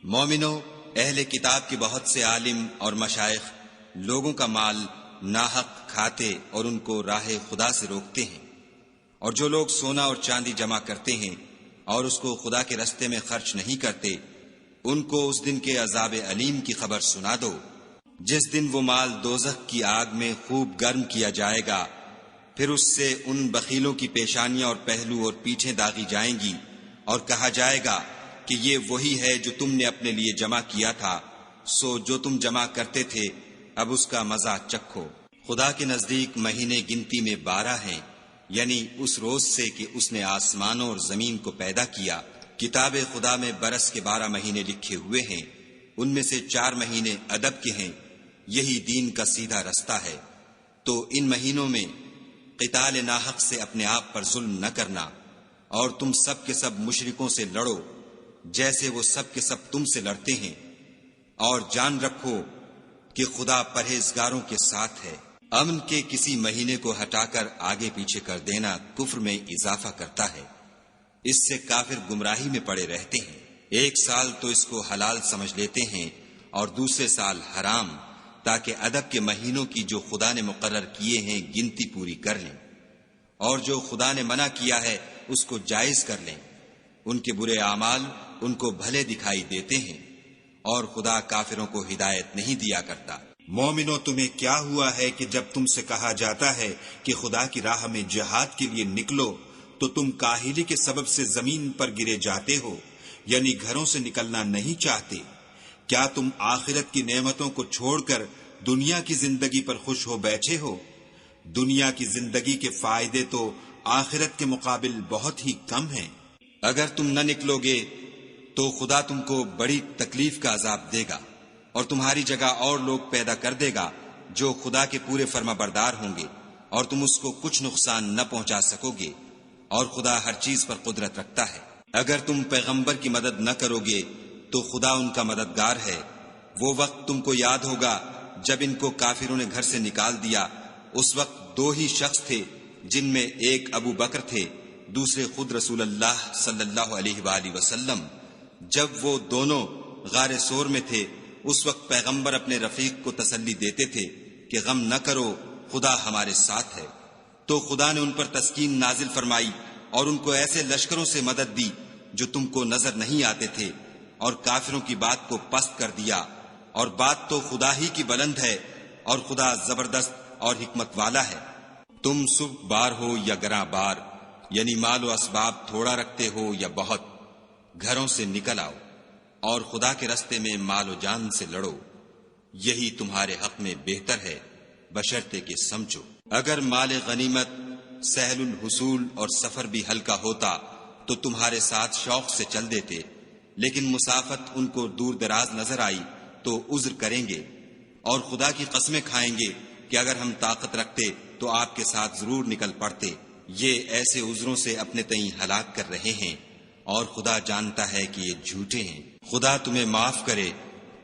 مومنو، اہل کتاب کے بہت سے عالم اور مشائخ لوگوں کا مال ناحق کھاتے اور ان کو راہ خدا سے روکتے ہیں، اور جو لوگ سونا اور چاندی جمع کرتے ہیں اور اس کو خدا کے رستے میں خرچ نہیں کرتے، ان کو اس دن کے عذاب علیم کی خبر سنا دو، جس دن وہ مال دوزخ کی آگ میں خوب گرم کیا جائے گا، پھر اس سے ان بخیلوں کی پیشانیاں اور پہلو اور پیٹھیں داغی جائیں گی، اور کہا جائے گا کہ یہ وہی ہے جو تم نے اپنے لیے جمع کیا تھا، سو جو تم جمع کرتے تھے اب اس کا مزہ چکھو۔ خدا کے نزدیک مہینے گنتی میں 12 ہیں، یعنی اس روز سے کہ اس نے آسمانوں اور زمین کو پیدا کیا۔ کتاب خدا میں برس کے 12 مہینے لکھے ہوئے ہیں، ان میں سے 4 مہینے ادب کے ہیں، یہی دین کا سیدھا رستہ ہے۔ تو ان مہینوں میں قتال ناحق سے اپنے آپ پر ظلم نہ کرنا، اور تم سب کے سب مشرکوں سے لڑو جیسے وہ سب کے سب تم سے لڑتے ہیں، اور جان رکھو کہ خدا پرہیزگاروں کے ساتھ ہے۔ امن کے کسی مہینے کو ہٹا کر آگے پیچھے کر دینا کفر میں اضافہ کرتا ہے، اس سے کافر گمراہی میں پڑے رہتے ہیں۔ ایک سال تو اس کو حلال سمجھ لیتے ہیں اور دوسرے سال حرام، تاکہ ادب کے مہینوں کی جو خدا نے مقرر کیے ہیں گنتی پوری کر لیں، اور جو خدا نے منع کیا ہے اس کو جائز کر لیں۔ ان کے برے اعمال ان کو بھلے دکھائی دیتے ہیں، اور خدا کافروں کو ہدایت نہیں دیا کرتا۔ مومنو، تمہیں کیا ہوا ہے کہ جب تم سے کہا جاتا ہے کہ خدا کی راہ میں جہاد کے لیے نکلو تو تم کاہلی کے سبب سے زمین پر گرے جاتے ہو، یعنی گھروں سے نکلنا نہیں چاہتے؟ کیا تم آخرت کی نعمتوں کو چھوڑ کر دنیا کی زندگی پر خوش ہو بیٹھے ہو؟ دنیا کی زندگی کے فائدے تو آخرت کے مقابل بہت ہی کم ہیں۔ اگر تم نہ نکلو گے تو خدا تم کو بڑی تکلیف کا عذاب دے گا، اور تمہاری جگہ اور لوگ پیدا کر دے گا جو خدا کے پورے فرما بردار ہوں گے، اور تم اس کو کچھ نقصان نہ پہنچا سکو گے، اور خدا ہر چیز پر قدرت رکھتا ہے۔ اگر تم پیغمبر کی مدد نہ کرو گے تو خدا ان کا مددگار ہے۔ وہ وقت تم کو یاد ہوگا جب ان کو کافروں نے گھر سے نکال دیا، اس وقت 2 ہی شخص تھے، جن میں ایک ابو بکر تھے، دوسرے خود رسول اللہ صلی اللہ علیہ وآلہ وسلم۔ جب وہ دونوں غار سور میں تھے، اس وقت پیغمبر اپنے رفیق کو تسلی دیتے تھے کہ غم نہ کرو، خدا ہمارے ساتھ ہے۔ تو خدا نے ان پر تسکین نازل فرمائی اور ان کو ایسے لشکروں سے مدد دی جو تم کو نظر نہیں آتے تھے، اور کافروں کی بات کو پست کر دیا۔ اور بات تو خدا ہی کی بلند ہے، اور خدا زبردست اور حکمت والا ہے۔ تم صبح بار ہو یا گراں بار، یعنی مال و اسباب تھوڑا رکھتے ہو یا بہت، گھروں سے نکل آؤ اور خدا کے رستے میں مال و جان سے لڑو، یہی تمہارے حق میں بہتر ہے، بشرطے کہ سمجھو۔ اگر مال غنیمت سہل الحصول اور سفر بھی ہلکا ہوتا تو تمہارے ساتھ شوق سے چل دیتے، لیکن مسافت ان کو دور دراز نظر آئی تو عذر کریں گے، اور خدا کی قسمیں کھائیں گے کہ اگر ہم طاقت رکھتے تو آپ کے ساتھ ضرور نکل پڑتے۔ یہ ایسے عذروں سے اپنے تئیں ہلاک کر رہے ہیں، اور خدا جانتا ہے کہ یہ جھوٹے ہیں۔ خدا تمہیں معاف کرے،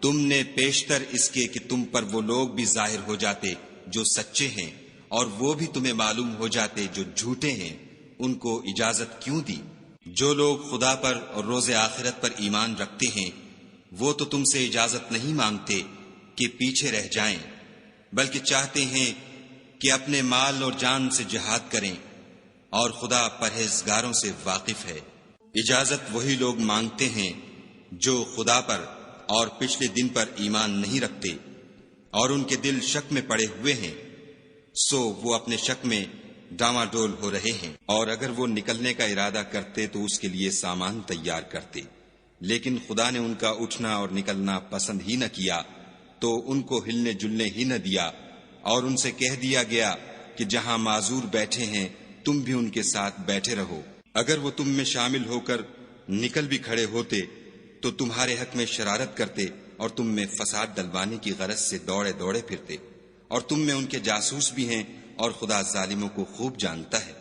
تم نے پیشتر اس کے کہ تم پر وہ لوگ بھی ظاہر ہو جاتے جو سچے ہیں، اور وہ بھی تمہیں معلوم ہو جاتے جو جھوٹے ہیں، ان کو اجازت کیوں دی؟ جو لوگ خدا پر اور روز آخرت پر ایمان رکھتے ہیں وہ تو تم سے اجازت نہیں مانگتے کہ پیچھے رہ جائیں، بلکہ چاہتے ہیں کہ اپنے مال اور جان سے جہاد کریں، اور خدا پرہیزگاروں سے واقف ہے۔ اجازت وہی لوگ مانگتے ہیں جو خدا پر اور پچھلے دن پر ایمان نہیں رکھتے، اور ان کے دل شک میں پڑے ہوئے ہیں، سو وہ اپنے شک میں ڈاما ڈول ہو رہے ہیں۔ اور اگر وہ نکلنے کا ارادہ کرتے تو اس کے لیے سامان تیار کرتے، لیکن خدا نے ان کا اٹھنا اور نکلنا پسند ہی نہ کیا، تو ان کو ہلنے جلنے ہی نہ دیا، اور ان سے کہہ دیا گیا کہ جہاں معذور بیٹھے ہیں تم بھی ان کے ساتھ بیٹھے رہو۔ اگر وہ تم میں شامل ہو کر نکل بھی کھڑے ہوتے تو تمہارے حق میں شرارت کرتے اور تم میں فساد ڈلوانے کی غرض سے دوڑے دوڑے پھرتے، اور تم میں ان کے جاسوس بھی ہیں، اور خدا ظالموں کو خوب جانتا ہے۔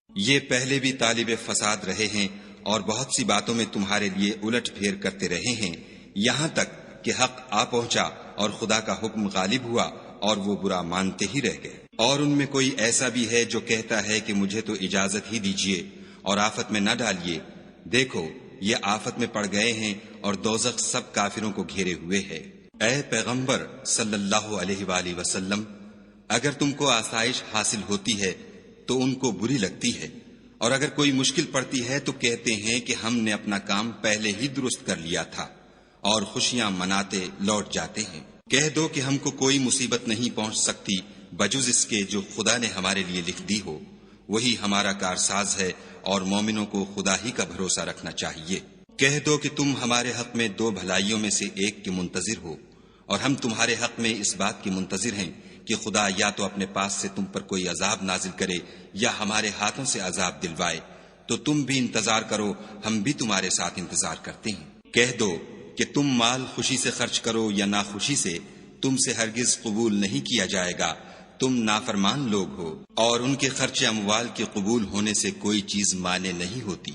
یہ پہلے بھی طالب فساد رہے ہیں اور بہت سی باتوں میں تمہارے لیے الٹ پھیر کرتے رہے ہیں، یہاں تک کہ حق آ پہنچا اور خدا کا حکم غالب ہوا اور وہ برا مانتے ہی رہ گئے۔ اور ان میں کوئی ایسا بھی ہے جو کہتا ہے کہ مجھے تو اجازت ہی دیجیے اور آفت میں نہ ڈالیے۔ دیکھو یہ آفت میں پڑ گئے ہیں اور دوزخ سب کافروں کو گھیرے ہوئے ہے۔ اے پیغمبر صلی اللہ علیہ وآلہ وسلم، اگر تم کو آسائش حاصل ہوتی ہے تو ان کو بری لگتی ہے، اور اگر کوئی مشکل پڑتی ہے تو کہتے ہیں کہ ہم نے اپنا کام پہلے ہی درست کر لیا تھا، اور خوشیاں مناتے لوٹ جاتے ہیں۔ کہہ دو کہ ہم کو کوئی مصیبت نہیں پہنچ سکتی بجز اس کے جو خدا نے ہمارے لیے لکھ دی ہو، وہی ہمارا کارساز ہے، اور مومنوں کو خدا ہی کا بھروسہ رکھنا چاہیے۔ کہہ دو کہ تم ہمارے حق میں دو بھلائیوں میں سے ایک کے منتظر ہو، اور ہم تمہارے حق میں اس بات کی منتظر ہیں کہ خدا یا تو اپنے پاس سے تم پر کوئی عذاب نازل کرے یا ہمارے ہاتھوں سے عذاب دلوائے، تو تم بھی انتظار کرو، ہم بھی تمہارے ساتھ انتظار کرتے ہیں۔ کہہ دو کہ تم مال خوشی سے خرچ کرو یا ناخوشی سے، تم سے ہرگز قبول نہیں کیا جائے گا، تم نافرمان لوگ ہو، اور ان کے خرچ اموال کے قبول ہونے سے کوئی چیز مانے نہیں ہوتی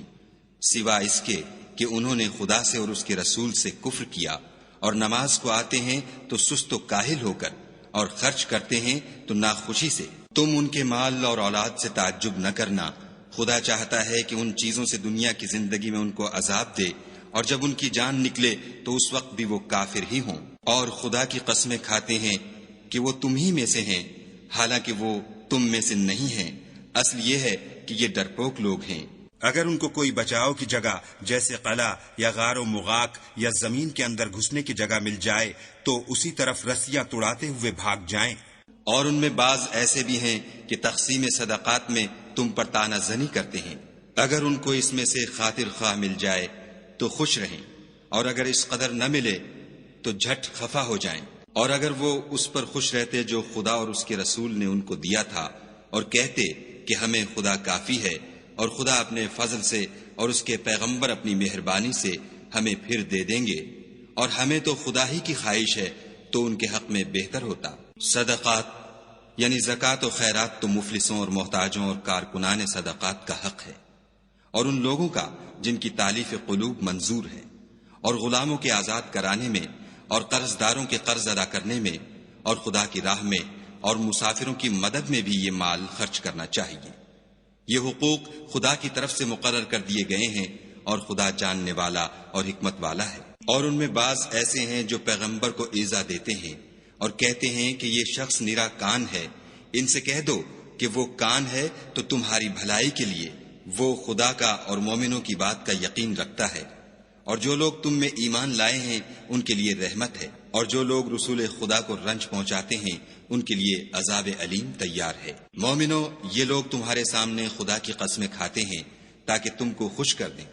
سوا اس کے کہ انہوں نے خدا سے اور اس کے رسول سے کفر کیا، اور نماز کو آتے ہیں تو سست و کاہل ہو کر، اور خرچ کرتے ہیں تو ناخوشی سے۔ تم ان کے مال اور اولاد سے تعجب نہ کرنا، خدا چاہتا ہے کہ ان چیزوں سے دنیا کی زندگی میں ان کو عذاب دے، اور جب ان کی جان نکلے تو اس وقت بھی وہ کافر ہی ہوں، اور خدا کی قسمیں کھاتے ہیں کہ وہ تم ہی میں سے ہیں، حالانکہ وہ تم میں سے نہیں ہیں۔ اصل یہ ہے کہ یہ ڈرپوک لوگ ہیں۔ اگر ان کو کوئی بچاؤ کی جگہ جیسے قلعہ یا غار و مغاق یا زمین کے اندر گھسنے کی جگہ مل جائے تو اسی طرف رسیاں توڑاتے ہوئے بھاگ جائیں۔ اور ان میں بعض ایسے بھی ہیں کہ تقسیم صدقات میں تم پر طعنہ زنی کرتے ہیں۔ اگر ان کو اس میں سے خاطر خواہ مل جائے تو خوش رہیں، اور اگر اس قدر نہ ملے تو جھٹ خفا ہو جائیں، اور اگر وہ اس پر خوش رہتے جو خدا اور اس کے رسول نے ان کو دیا تھا، اور کہتے کہ ہمیں خدا کافی ہے، اور خدا اپنے فضل سے اور اس کے پیغمبر اپنی مہربانی سے ہمیں پھر دے دیں گے، اور ہمیں تو خدا ہی کی خواہش ہے، تو ان کے حق میں بہتر ہوتا۔ صدقات یعنی زکوٰۃ و خیرات تو مفلسوں اور محتاجوں اور کارکنان صدقات کا حق ہے، اور ان لوگوں کا جن کی تالیف قلوب منظور ہے، اور غلاموں کے آزاد کرانے میں، اور قرض داروں کے قرض ادا کرنے میں، اور خدا کی راہ میں اور مسافروں کی مدد میں بھی یہ مال خرچ کرنا چاہیے۔ یہ حقوق خدا کی طرف سے مقرر کر دیے گئے ہیں، اور خدا جاننے والا اور حکمت والا ہے۔ اور ان میں بعض ایسے ہیں جو پیغمبر کو ایذا دیتے ہیں اور کہتے ہیں کہ یہ شخص نرا کان ہے۔ ان سے کہہ دو کہ وہ کان ہے تو تمہاری بھلائی کے لیے، وہ خدا کا اور مومنوں کی بات کا یقین رکھتا ہے، اور جو لوگ تم میں ایمان لائے ہیں ان کے لیے رحمت ہے، اور جو لوگ رسول خدا کو رنج پہنچاتے ہیں ان کے لیے عذاب علیم تیار ہے۔ مومنو، یہ لوگ تمہارے سامنے خدا کی قسمیں کھاتے ہیں تاکہ تم کو خوش کر دیں،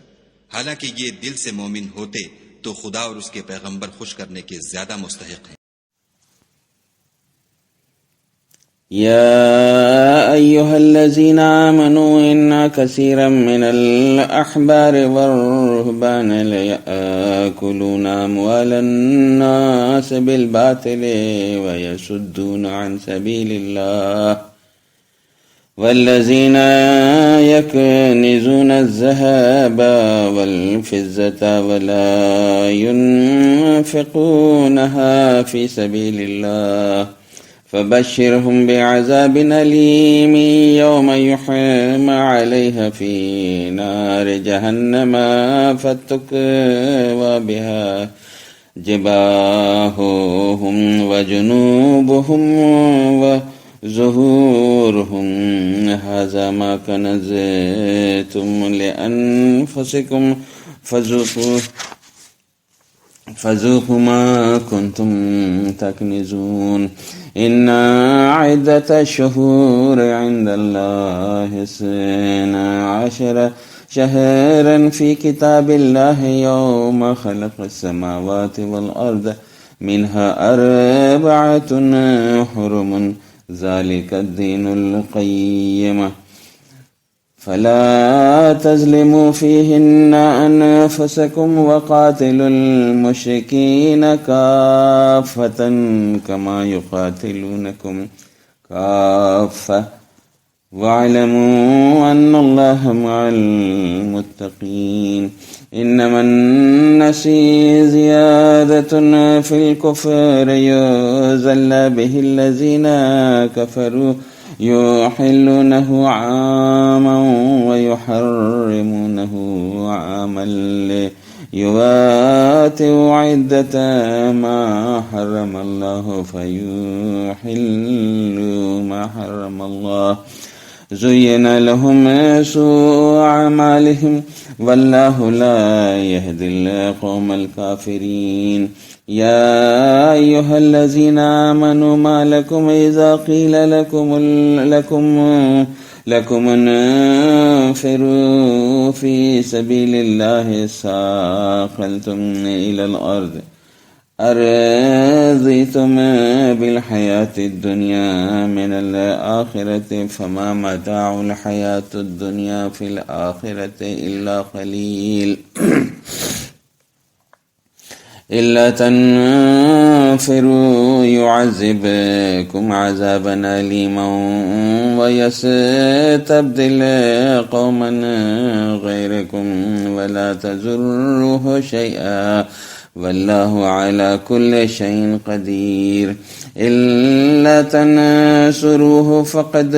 حالانکہ یہ دل سے مومن ہوتے تو خدا اور اس کے پیغمبر خوش کرنے کے زیادہ مستحق ہیں۔ يا أيها الذين آمنوا إن كثيرا من الأحبار والرهبان ليأكلون أموال الناس بالباطل ويصدون عن سبيل الله والذين يكنزون الذهب والفضة ولا ينفقونها في سبيل الله فبشرهم بعذاب أليم يوم يحمى عليها في نار جهنم فتكوى بها جباههم وجنوبهم وظهورهم هذا ما كنزتم لأنفسكم فذوقوا ما كنتم تكنزون إن عدة الشهور عند الله 12 شهرا في كتاب الله يوم خلق السماوات والأرض منها 4 حرم ذلك الدين القيم فلا تظلموا فيهن أنفسكم وقاتلوا المشركين كافة كما يقاتلونكم كافة واعلموا أن الله مع المتقين إنما النسي زيادة في الكفر يذل به الذين كفروا يحلونه عاما ويحرمونه عاما ليواتئ عدة ما حرم الله فيحلوا ما حرم الله. زين لهم سوء أعمالهم والله لا يهدي القوم الكافرين. يا أيها الذين آمنوا ما لكم إذا قيل لكم انفروا في سبيل الله ساقلتم إلى الأرض أرضيتم بالحياة الدنيا من الآخرة فما متاع الحياة الدنيا في الآخرة إلا قليل. إلا تنفروا يعذبكم عذابا أليما ويستبدل قوما غيركم ولا تضروه شيئا والله على كل شيء قدير. إلا تنصروه فقد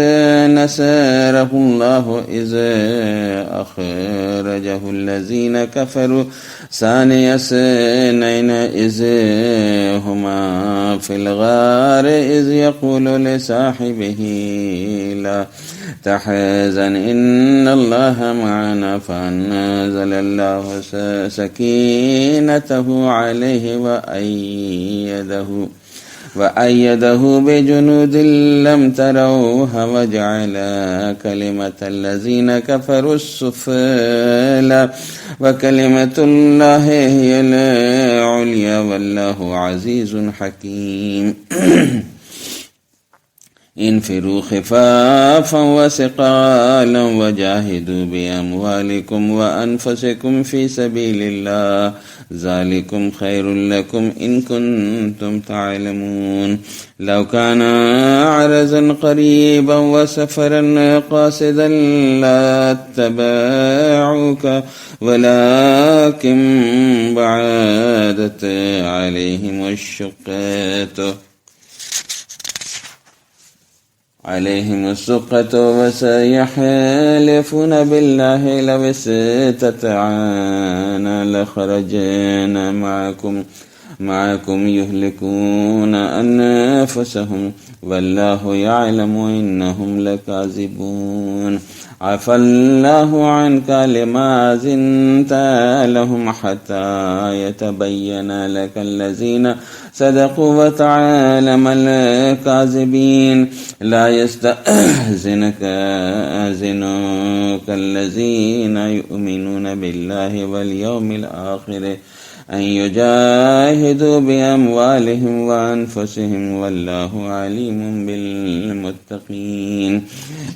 نصره الله إذ أخرجه الذين كفروا ثاني اثنين إذ هما في الغار إذ يقول لصاحبه لا تحزن إن الله معنا فأنزل الله سكينته عليه وأيده بجنود لم تروها وجعل كلمة الذين كفروا السفلى وكلمة الله هي العليا والله عزيز حكيم. انفروا خفافا وثقالا وجاهدوا بأموالكم وأنفسكم في سبيل الله ذلكم خير لكم إن كنتم تعلمون. لو كان عرضا قريبا وسفرا قاصدا لاتبعوك ولكن بعدت عليهم الشقة وسيحلفون بالله لو استطعنا لخرجنا معكم يهلكون أنفسهم والله يعلم إنهم لكاذبون. عفى الله عنك لما أذنت لهم حتى يتبين لك الذين صدقوا وتعلم الكاذبين. لا يستأذنك الذين يؤمنون بالله واليوم الآخر أن يجاهدوا بأموالهم وأنفسهم والله عليم بالمتقين.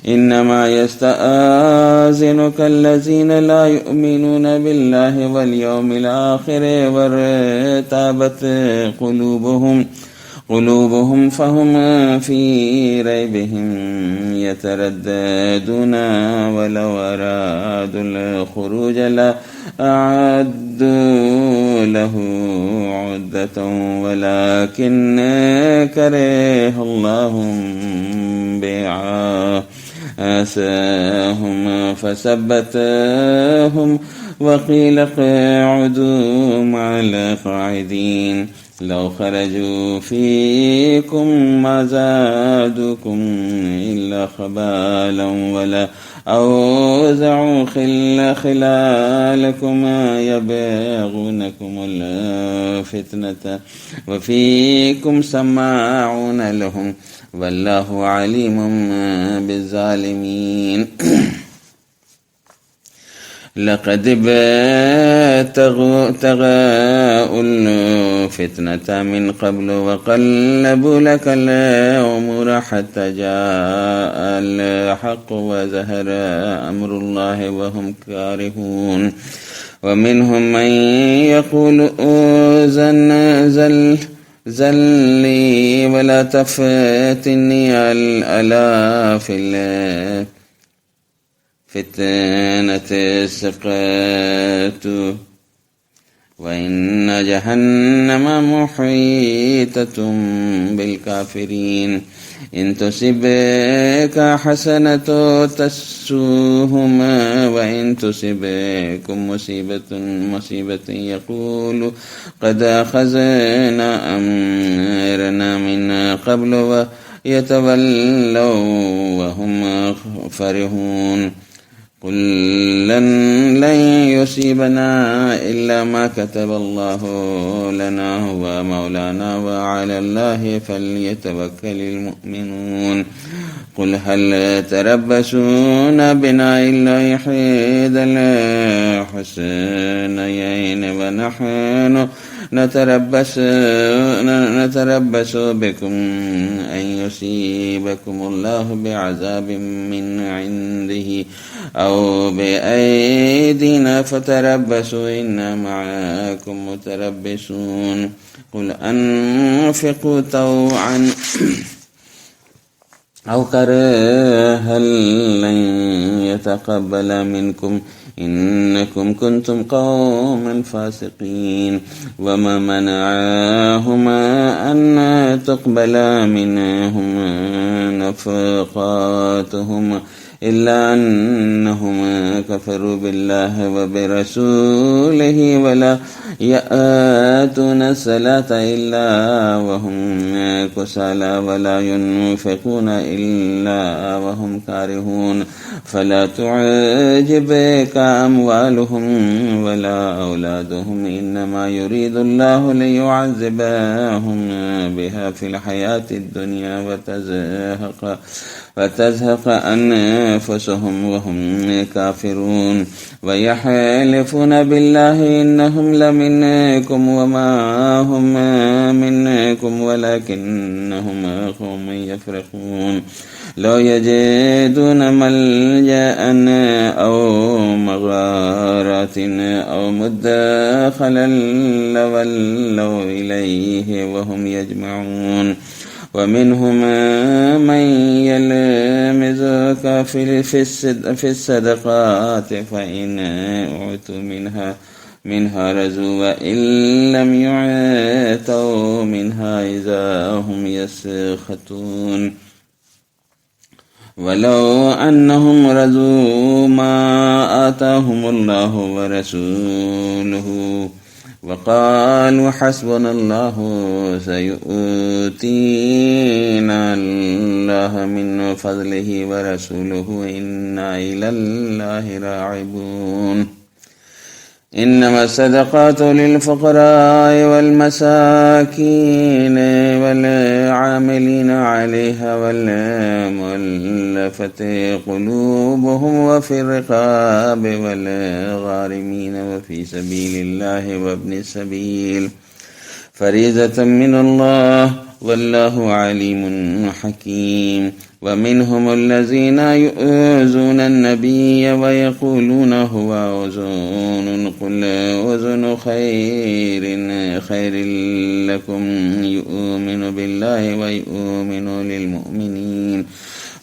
إنما يستأذنك الذين لا يؤمنون بالله واليوم الآخر وارتابت قلوبهم فهم في ريبهم يترددون ولو أرادوا الخروج لأعدوا له عدة ولكن كره الله بعاثهم فثبتهم وقيل اقعدوا مع القاعدين. لو خرجوا فيكم ما زادوكم إلا خبالا ولا أوزعوا خلالكم يبغونكم الفتنة وفيكم سماعون لهم والله عليم بالظالمين. لقد ابتغوا الفتنة من قبل وقلبوا لك الأمور حتى جاء الحق وظهر أمر الله وهم كارهون. ومنهم من يقول زلي ولا تفتني ألا في فتنة السقط وإن جهنم محيطة بالكافرين. إن تصبك حسنة تسوهم وإن تصبكم مصيبة يقول قد أخذنا أمرنا من قبل ويتولوا وهم فرحون قل لن يصيبنا إلا ما كتب الله لنا هو مولانا وعلى الله فليتوكل المؤمنون قل هل تربصون بنا إلا إحدى الحسنيين ونحن نتربص بكم أن يصيبكم الله بعذاب من عنده أو بأيدينا فتربصوا إنا معكم متربصون قل أنفقوا طوعا أو كرها لن يتقبل منكم إنكم كنتم قوما فاسقين وما منعهم أن تقبل منهم نفقاتهم إلا أنهم كفروا بالله وبرسوله ولا يأتون الصلاة إلا وهم كسالى ولا ينفقون إلا وهم كارهون فلا تعجبك أموالهم ولا أولادهم إنما يريد الله ليعذبهم بها في الحياة الدنيا وتزهق أنفسهم وهم كافرون ويحلفون بالله إنهم لمنكم وما هم منكم ولكنهم قوم يفرقون لو يجدون ملجأ أو مغارات أو مدخلا لولوا إليه وهم يجمعون ومنهم من يلمزك في الصدقات فإن أعطوا منها رزوا وإن لم يعطوا منها إذا هم يسخطون ولو أنهم رضوا ما آتاهم الله ورسوله وقالوا حسبنا الله سيؤتينا الله من فضله ورسوله إنا إلى الله راغبون إنما الصدقات للفقراء والمساكين والعاملين عليها والمؤلفة قلوبهم وفي الرقاب والغارمين وفي سبيل الله وابن السبيل فريضة من الله والله عليم حكيم ومنهم الذين يؤذون النبي ويقولون هو أذن قل أذن خير لكم يؤمن بالله ويؤمن للمؤمنين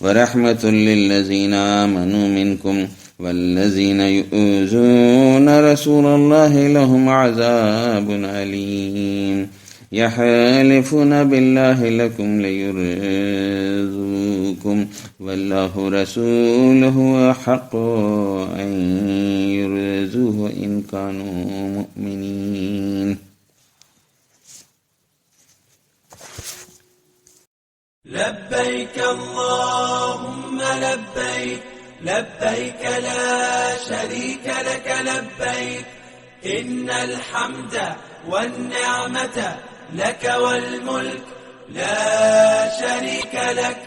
ورحمة للذين آمنوا منكم والذين يؤذون رسول الله لهم عذاب أليم يحلفون بالله لكم ليرضوكم والله رسوله أحق أن يرضوه إن كانوا مؤمنين لبيك اللهم لبيك لبيك لا شريك لك لبيك إن الحمد والنعمة لك والملك لا شريك لك